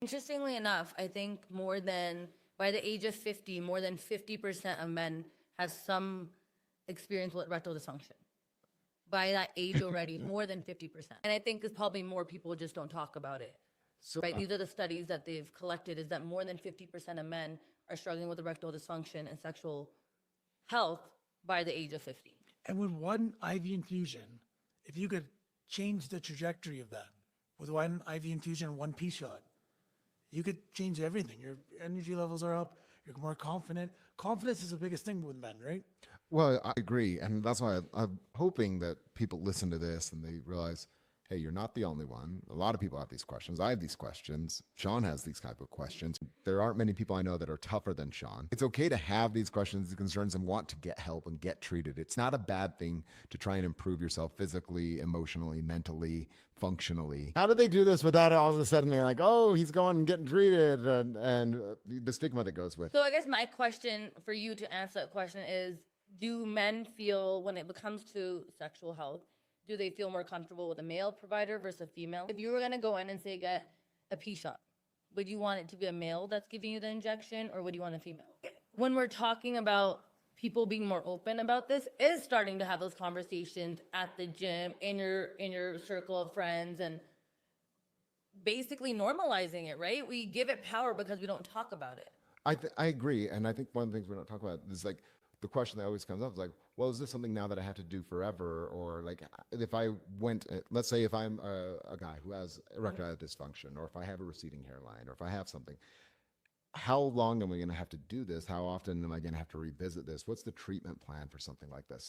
Interestingly enough, I think by the age of 50, more than 50% of men have some experience with erectile dysfunction. By that age already, more than 50%. And I think it's probably more people just don't talk about it. So, Right? These are the studies that they've collected, is that more than 50% of men are struggling with erectile dysfunction and sexual health by the age of 50. And with one IV infusion, if you could change the trajectory of that with one IV infusion and one P shot, you could change everything. Your energy levels are up. You're more confident. Confidence is the biggest thing with men, right? well, I agree. And that's why I'm hoping that people listen to this and they realize, hey, you're not the only one. A lot of people have these questions. I have these questions. Sean has these type of questions. There aren't many people I know that are tougher than Sean. It's okay to have these questions and concerns and want to get help and get treated. It's not a bad thing to try and improve yourself physically, emotionally, mentally, functionally. How do they do this without all of a sudden they're like, oh, he's going and getting treated and the stigma that goes with? So I guess my question for you to answer that question is, do men feel, when it comes to sexual health, do they feel more comfortable with a male provider versus a female? If you were going to go in and say get a P shot, would you want it to be a male that's giving you the injection, or would you want a female? When we're talking about people being more open about this, is starting to have those conversations at the gym, in your circle of friends, and basically normalizing it, right? We give it power because we don't talk about it. I agree, and I think one of the things we're not talking about is like the question that always comes up is like, well, is this something now that I have to do forever, or like if I went, let's say if I'm a guy who has erectile dysfunction, or if I have a receding hairline, or if I have something, how long am I going to have to do this? How often am I going to have to revisit this? What's the treatment plan for something like this?